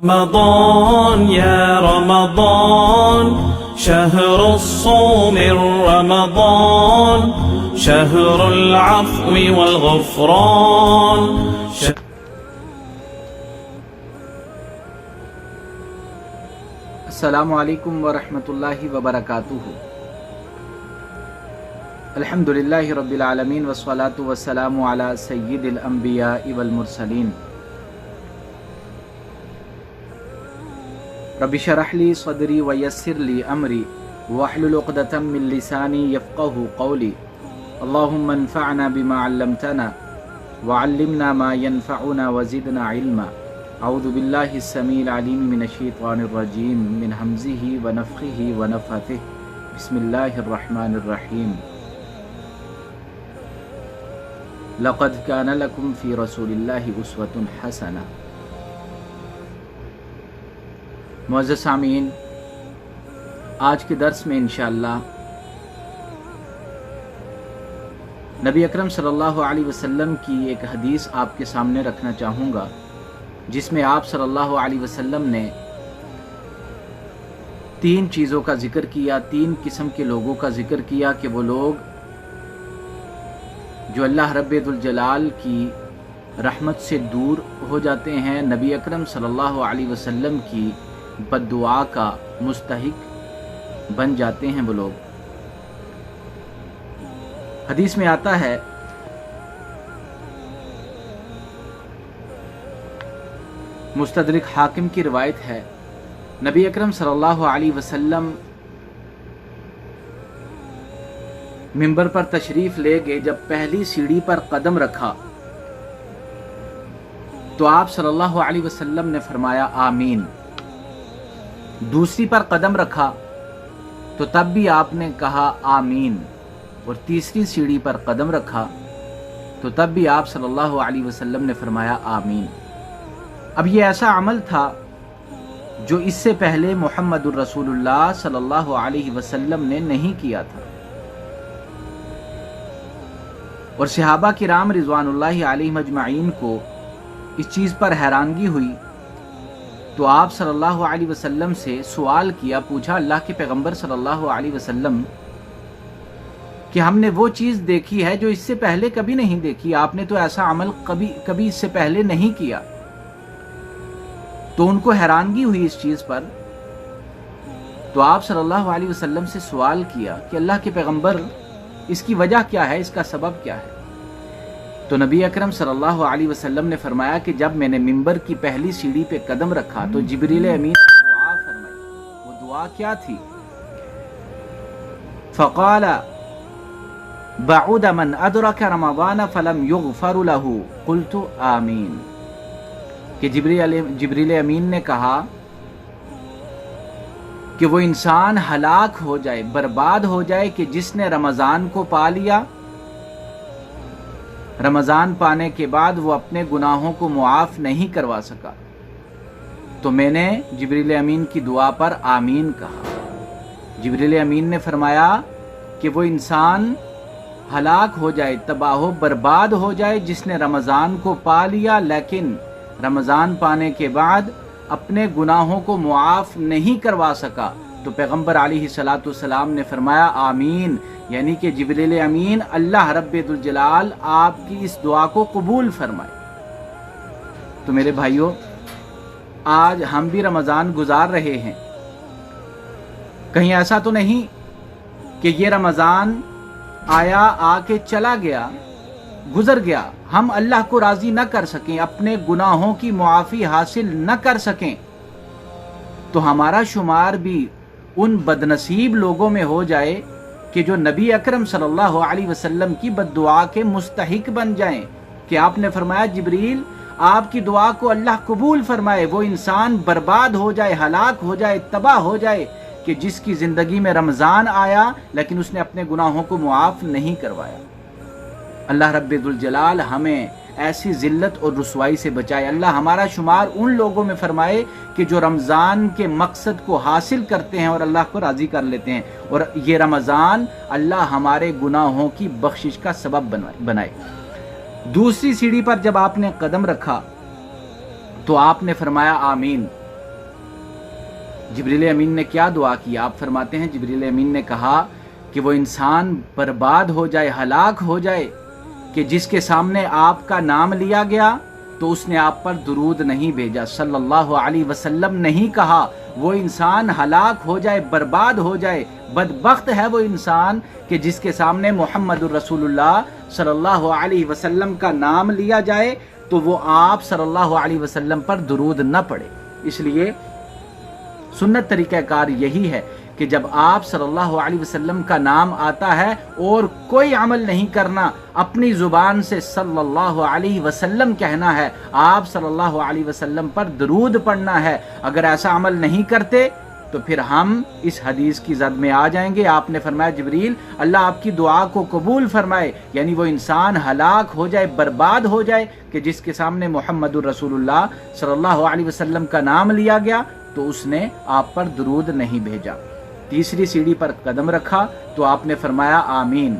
رمضان يا رمضان شهر الصوم رمضان شهر العفو والغفران السلام علیکم ورحمۃ اللہ وبرکاتہ۔ الحمدللہ رب العالمین والصلاة والسلام علی سید الانبیاء والمرسلین۔ رب اشرح لی صدری ویسر لی امری واحلل عقدۃ من لسانی یفقہوا قولی۔ اللہم انفعنا بما علمتنا وعلمنا ما ينفعنا وزدنا علما۔ اعوذ باللہ السمیع العلیم من الشیطان الرجیم من ہمزہ ونفخہ ونفثہ۔ بسم اللہ الرحمن الرحیم۔ لقد کان لکم فی رسول اللہ اسوۃ حسنہ۔ معزز سامعین، آج کے درس میں انشاءاللہ نبی اکرم صلی اللہ علیہ وسلم کی ایک حدیث آپ کے سامنے رکھنا چاہوں گا، جس میں آپ صلی اللہ علیہ وسلم نے 3 چیزوں کا ذکر کیا، 3 قسم کے لوگوں کا ذکر کیا کہ وہ لوگ جو اللہ رب ذوالجلال کی رحمت سے دور ہو جاتے ہیں، نبی اکرم صلی اللہ علیہ وسلم کی بد دعا کا مستحق بن جاتے ہیں وہ لوگ۔ حدیث میں آتا ہے مستدرک حاکم کی روایت ہے، نبی اکرم صلی اللہ علیہ وسلم منبر پر تشریف لے گئے، جب پہلی سیڑھی پر قدم رکھا تو آپ صلی اللہ علیہ وسلم نے فرمایا آمین۔ دوسری پر قدم رکھا تو تب بھی آپ نے کہا آمین، اور تیسری سیڑھی پر قدم رکھا تو تب بھی آپ صلی اللہ علیہ وسلم نے فرمایا آمین۔ اب یہ ایسا عمل تھا جو اس سے پہلے محمد الرسول اللہ صلی اللہ علیہ وسلم نے نہیں کیا تھا، اور صحابہ کرام رضوان اللہ علیہم اجمعین کو اس چیز پر حیرانگی ہوئی، تو آپ صلی اللہ علیہ وسلم سے سوال کیا، پوچھا اللہ کے پیغمبر صلی اللہ علیہ وسلم کہ ہم نے وہ چیز دیکھی ہے جو اس سے پہلے کبھی نہیں دیکھی، آپ نے تو ایسا عمل کبھی اس سے پہلے نہیں کیا۔ تو ان کو حیرانگی ہوئی اس چیز پر، تو آپ صلی اللہ علیہ وسلم سے سوال کیا کہ اللہ کے پیغمبر اس کی وجہ کیا ہے، اس کا سبب کیا ہے؟ تو نبی اکرم صلی اللہ علیہ وسلم نے فرمایا کہ جب میں نے منبر کی پہلی سیڑھی پہ قدم رکھا تو جبریل امین نے دعا فرمائی۔ وہ دعا کیا تھی؟ فقال بعد من ادرک رمضان فلم یغفر له قلت آمین، کہ جبریل امین نے کہا کہ وہ انسان ہلاک ہو جائے، برباد ہو جائے کہ جس نے رمضان کو پا لیا، رمضان پانے کے بعد وہ اپنے گناہوں کو معاف نہیں کروا سکا۔ تو میں نے جبریل امین کی دعا پر آمین کہا۔ جبریل امین نے فرمایا کہ وہ انسان ہلاک ہو جائے، تباہ و برباد ہو جائے جس نے رمضان کو پا لیا لیکن رمضان پانے کے بعد اپنے گناہوں کو معاف نہیں کروا سکا۔ تو پیغمبر علیہ الصلاۃ والسلام نے فرمایا آمین، یعنی کہ جبریل امین اللہ رب ذوالجلال آپ کی اس دعا کو قبول فرمائے۔ تو میرے بھائیوں، آج ہم بھی رمضان گزار رہے ہیں، کہیں ایسا تو نہیں کہ یہ رمضان آیا، آ کے چلا گیا، گزر گیا، ہم اللہ کو راضی نہ کر سکیں، اپنے گناہوں کی معافی حاصل نہ کر سکیں، تو ہمارا شمار بھی ان بدنصیب لوگوں میں ہو جائے کہ جو نبی اکرم صلی اللہ علیہ وسلم کی بد دعا کے مستحق بن جائیں، کہ آپ نے فرمایا جبریل آپ کی دعا کو اللہ قبول فرمائے، وہ انسان برباد ہو جائے، ہلاک ہو جائے، تباہ ہو جائے کہ جس کی زندگی میں رمضان آیا لیکن اس نے اپنے گناہوں کو معاف نہیں کروایا۔ اللہ رب ذوالجلال ہمیں ایسی ذلت اور رسوائی سے بچائے۔ اللہ ہمارا شمار ان لوگوں میں فرمائے کہ جو رمضان کے مقصد کو حاصل کرتے ہیں اور اللہ کو راضی کر لیتے ہیں، اور یہ رمضان اللہ ہمارے گناہوں کی بخشش کا سبب بنائے۔ دوسری سیڑھی پر جب آپ نے قدم رکھا تو آپ نے فرمایا آمین، جبریل امین نے کیا دعا کی؟ آپ فرماتے ہیں جبریل امین نے کہا کہ وہ انسان برباد ہو جائے، ہلاک ہو جائے کہ جس کے سامنے آپ کا نام لیا گیا تو اس نے آپ پر درود نہیں بھیجا، صلی اللہ علیہ وسلم نہیں کہا۔ وہ انسان ہلاک ہو جائے، برباد ہو جائے، بدبخت ہے وہ انسان کہ جس کے سامنے محمد الرسول اللہ صلی اللہ علیہ وسلم کا نام لیا جائے تو وہ آپ صلی اللہ علیہ وسلم پر درود نہ پڑے۔ اس لیے سنت طریقہ کار یہی ہے کہ جب آپ صلی اللہ علیہ وسلم کا نام آتا ہے اور کوئی عمل نہیں کرنا، اپنی زبان سے صلی اللہ علیہ وسلم کہنا ہے، آپ صلی اللہ علیہ وسلم پر درود پڑھنا ہے۔ اگر ایسا عمل نہیں کرتے تو پھر ہم اس حدیث کی زد میں آ جائیں گے۔ آپ نے فرمایا جبریل اللہ آپ کی دعا کو قبول فرمائے، یعنی وہ انسان ہلاک ہو جائے، برباد ہو جائے کہ جس کے سامنے محمد الرسول اللہ صلی اللہ علیہ وسلم کا نام لیا گیا تو اس نے آپ پر درود نہیں بھیجا۔ تیسری سیڑھی پر قدم رکھا تو آپ نے فرمایا آمین۔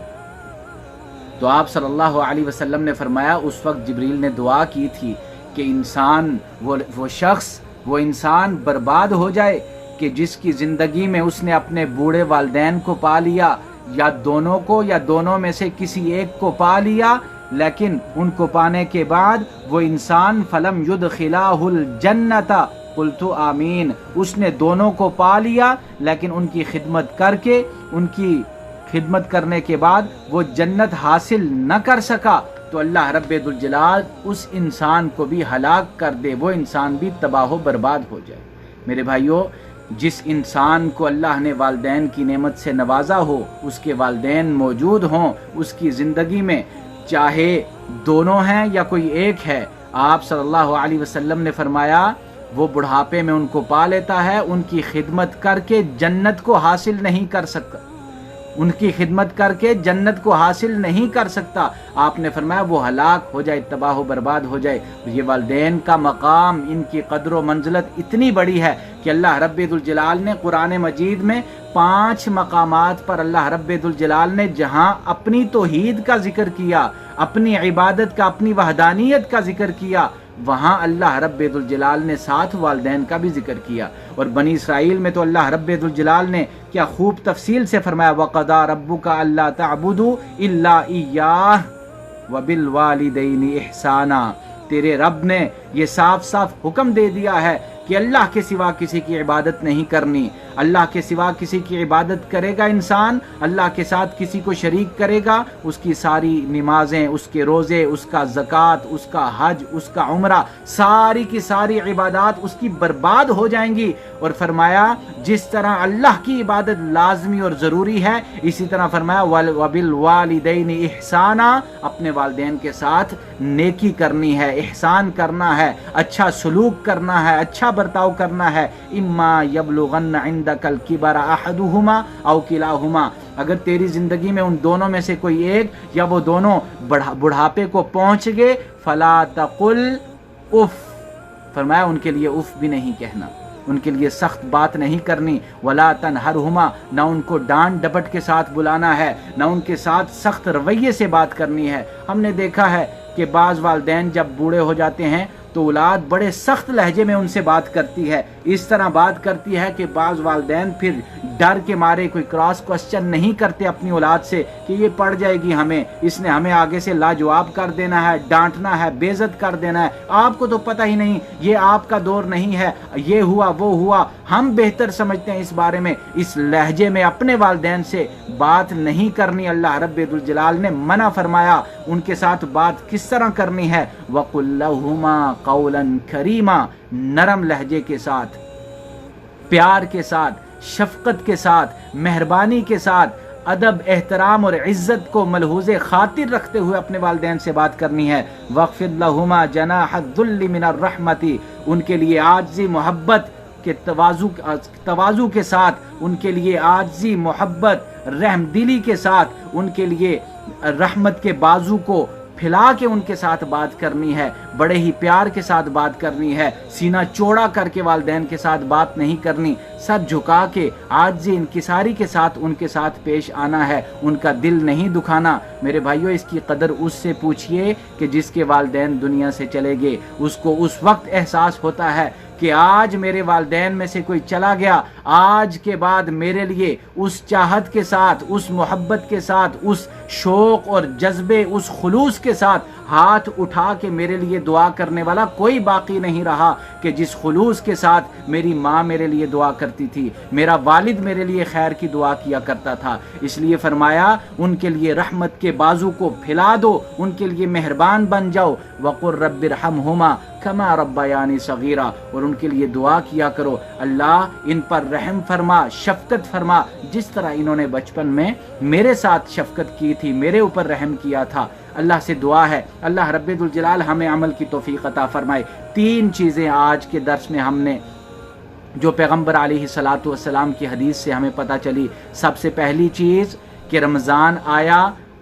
تو آپ صلی اللہ علیہ وسلم نے فرمایا اس وقت جبریل نے دعا کی تھی کہ انسان وہ شخص وہ انسان برباد ہو جائے کہ جس کی زندگی میں اس نے اپنے بوڑھے والدین کو پا لیا، یا دونوں کو، یا دونوں میں سے کسی ایک کو پا لیا، لیکن ان کو پانے کے بعد وہ انسان فلم یدخلاہ الجنت قلت آمین، اس نے دونوں کو پا لیا لیکن ان کی خدمت کر کے، ان کی خدمت کرنے کے بعد وہ جنت حاصل نہ کر سکا تو اللہ رب ذوالجلال اس انسان کو بھی ہلاک کر دے، وہ انسان بھی تباہ و برباد ہو جائے۔ میرے بھائیوں، جس انسان کو اللہ نے والدین کی نعمت سے نوازا ہو، اس کے والدین موجود ہوں اس کی زندگی میں، چاہے دونوں ہیں یا کوئی ایک ہے، آپ صلی اللہ علیہ وسلم نے فرمایا وہ بڑھاپے میں ان کو پا لیتا ہے، ان کی خدمت کر کے جنت کو حاصل نہیں کر سکتا، ان کی خدمت کر کے جنت کو حاصل نہیں کر سکتا۔ آپ نے فرمایا وہ ہلاک ہو جائے، تباہ و برباد ہو جائے۔ یہ والدین کا مقام، ان کی قدر و منزلت اتنی بڑی ہے کہ اللہ رب ذوالجلال نے قرآن مجید میں 5 مقامات پر اللہ رب ذوالجلال نے جہاں اپنی توحید کا ذکر کیا، اپنی عبادت کا، اپنی وحدانیت کا ذکر کیا، وہاں اللہ رب ذوالجلال نے ساتھ والدین کا بھی ذکر کیا۔ اور بنی اسرائیل میں تو اللہ رب ذوالجلال نے کیا خوب تفصیل سے فرمایا وَقَضَىٰ رَبُّكَ أَلَّا تَعْبُدُوا إِلَّا إِيَّاهُ وَبِالْوَالِدَيْنِ إِحْسَانًا، تیرے رب نے یہ صاف صاف حکم دے دیا ہے کہ اللہ کے سوا کسی کی عبادت نہیں کرنی۔ اللہ کے سوا کسی کی عبادت کرے گا انسان، اللہ کے ساتھ کسی کو شریک کرے گا، اس کی ساری نمازیں، اس کے روزے، اس کا زکوٰۃ، اس کا حج، اس کا عمرہ، ساری کی ساری عبادات اس کی برباد ہو جائیں گی۔ اور فرمایا جس طرح اللہ کی عبادت لازمی اور ضروری ہے، اسی طرح فرمایا وَبِالْوَالِدَيْنِ إِحْسَانًا، اپنے والدین کے ساتھ نیکی کرنی ہے، احسان کرنا ہے، اچھا سلوک کرنا ہے، اچھا برتاؤ کرنا ہے۔ اما یبلغن عندک الکبر احدہما او کلاہما، اگر تیری زندگی میں ان دونوں میں سے کوئی ایک یا وہ دونوں بڑھاپے کو پہنچ گئے فلا تقل اف، فرمایا ان کے لیے اف بھی نہیں کہنا، ان کے لیے سخت بات نہیں کرنی۔ ولا تنہرہما، نہ ان کو ڈانٹ ڈپٹ کے ساتھ بلانا ہے، نہ ان کے ساتھ سخت رویے سے بات کرنی ہے۔ ہم نے دیکھا ہے کہ بعض والدین جب بوڑھے ہو جاتے ہیں تو اولاد بڑے سخت لہجے میں ان سے بات کرتی ہے، اس طرح بات کرتی ہے کہ بعض والدین پھر ڈر کے مارے کوئی کراس کوسچن نہیں کرتے اپنی اولاد سے کہ یہ پڑ جائے گی ہمیں، اس نے ہمیں آگے سے لاجواب کر دینا ہے، ڈانٹنا ہے، بے عزت کر دینا ہے، آپ کو تو پتہ ہی نہیں، یہ آپ کا دور نہیں ہے، یہ ہوا وہ ہوا۔ ہم بہتر سمجھتے ہیں اس بارے میں، اس لہجے میں اپنے والدین سے بات نہیں کرنی۔ اللہ رب ذوالجلال نے منع فرمایا ان کے ساتھ بات کس طرح کرنی ہے، وَقُلْ لَهُمَا قَوْلًا كَرِيمًا، نرم لہجے کے ساتھ، پیار کے ساتھ، شفقت کے ساتھ، مہربانی کے ساتھ، ادب، احترام اور عزت کو ملحوظ خاطر رکھتے ہوئے اپنے والدین سے بات کرنی ہے۔ وَاخْفِضْ لَهُمَا جَنَاحَ الذُّلِّ مِنَ الرَّحْمَةِ، ان کے لیے عاجزی، محبت کے تواضع کے ساتھ، ان کے لیے عاجزی، محبت، رحم دلی کے ساتھ، ان کے لیے رحمت کے بازو کو پھیلا کے ان کے ساتھ بات کرنی ہے، بڑے ہی پیار کے ساتھ بات کرنی ہے، سینہ چوڑا کر کے والدین کے ساتھ بات نہیں کرنی، سر جھکا کے عاجزی انکساری کے ساتھ ان کے ساتھ پیش آنا ہے، ان کا دل نہیں دکھانا۔ میرے بھائیوں، اس کی قدر اس سے پوچھئے کہ جس کے والدین دنیا سے چلے گئے، اس کو اس وقت احساس ہوتا ہے کہ آج میرے والدین میں سے کوئی چلا گیا، آج کے بعد میرے لیے اس چاہت کے ساتھ، اس محبت کے ساتھ، اس شوق اور جذبے، اس خلوص کے ساتھ ہاتھ اٹھا کے میرے لیے دعا کرنے والا کوئی باقی نہیں رہا کہ جس خلوص کے ساتھ میری ماں میرے لیے دعا کرتی تھی، میرا والد میرے لیے خیر کی دعا کیا کرتا تھا۔ اس لیے فرمایا ان کے لیے رحمت کے بازو کو پھیلا دو، ان کے لیے مہربان بن جاؤ، وَقُلْ رَبِّ ارْحَمْهُمَا كَمَا رَبَّيَانِي صَغِيرًا، اور ان کے لیے دعا کیا کرو اللہ ان پر رحم فرما، شفقت فرما، جس طرح انہوں نے بچپن میں میرے ساتھ شفقت کی تھی، میرے اوپر رحم کیا تھا۔ اللہ سے دعا ہے اللہ رب ذوالجلال ہمیں عمل کی توفیق عطا فرمائے۔ 3 چیزیں آج کے درس میں ہم نے جو پیغمبر علیہ الصلاۃ والسلام کی حدیث سے ہمیں پتہ چلی۔ سب سے پہلی چیز کہ رمضان آیا،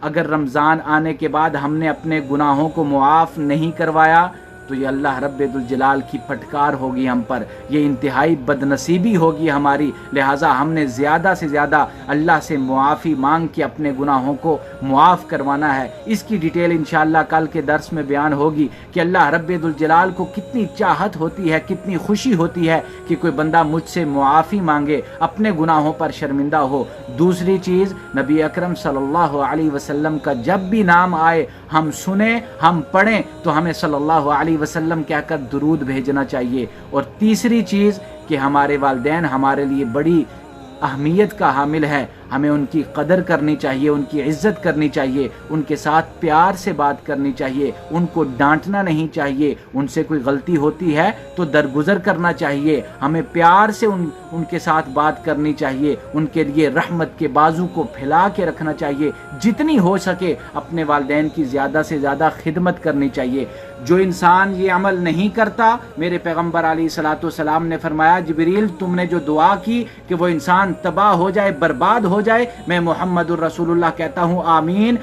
اگر رمضان آنے کے بعد ہم نے اپنے گناہوں کو معاف نہیں کروایا تو یہ اللہ رب ذوالجلال کی پھٹکار ہوگی ہم پر، یہ انتہائی بدنصیبی ہوگی ہماری۔ لہٰذا ہم نے زیادہ سے زیادہ اللہ سے معافی مانگ کے اپنے گناہوں کو معاف کروانا ہے۔ اس کی ڈیٹیل انشاءاللہ کل کے درس میں بیان ہوگی کہ اللہ رب ذوالجلال کو کتنی چاہت ہوتی ہے، کتنی خوشی ہوتی ہے کہ کوئی بندہ مجھ سے معافی مانگے، اپنے گناہوں پر شرمندہ ہو۔ دوسری چیز، نبی اکرم صلی اللہ علیہ وسلم کا جب بھی نام آئے، ہم سنیں، ہم پڑھیں تو ہمیں صلی اللہ علیہ وسلم کہہ کر درود بھیجنا چاہیے۔ اور تیسری چیز کہ ہمارے والدین ہمارے لیے بڑی اہمیت کا حامل ہے، ہمیں ان کی قدر کرنی چاہیے، ان کی عزت کرنی چاہیے، ان کے ساتھ پیار سے بات کرنی چاہیے، ان کو ڈانٹنا نہیں چاہیے، ان سے کوئی غلطی ہوتی ہے تو درگزر کرنا چاہیے، ہمیں پیار سے ان کے ساتھ بات کرنی چاہیے، ان کے لیے رحمت کے بازو کو پھیلا کے رکھنا چاہیے، جتنی ہو سکے اپنے والدین کی زیادہ سے زیادہ خدمت کرنی چاہیے۔ جو انسان یہ عمل نہیں کرتا، میرے پیغمبر علیہ الصلوۃ والسلام نے فرمایا جبریل تم نے جو دعا کی کہ وہ انسان تباہ ہو جائے، برباد ہو جائے، میں محمد الرسول اللہ کہتا ہوں آمین۔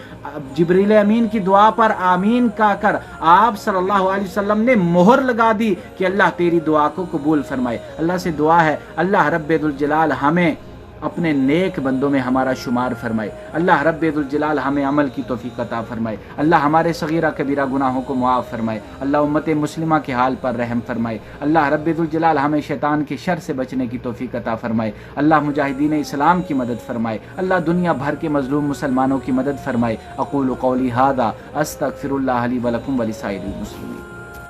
جبریل امین کی دعا پر آمین کہا کر آپ صلی اللہ علیہ وسلم نے مہر لگا دی کہ اللہ تیری دعا کو قبول فرمائے۔ اللہ سے دعا ہے اللہ رب ذوالجلال ہمیں اپنے نیک بندوں میں ہمارا شمار فرمائے، اللہ رب ذوالجلال ہمیں عمل کی توفیق عطا فرمائے، اللہ ہمارے صغیرہ کبیرہ گناہوں کو معاف فرمائے، اللہ امت مسلمہ کے حال پر رحم فرمائے، اللہ رب ذوالجلال ہمیں شیطان کے شر سے بچنے کی توفیق عطا فرمائے، اللہ مجاہدین اسلام کی مدد فرمائے، اللہ دنیا بھر کے مظلوم مسلمانوں کی مدد فرمائے۔ اقول قولی ھذا استغفر اللہ لی ولکم ولسائر المسلمین۔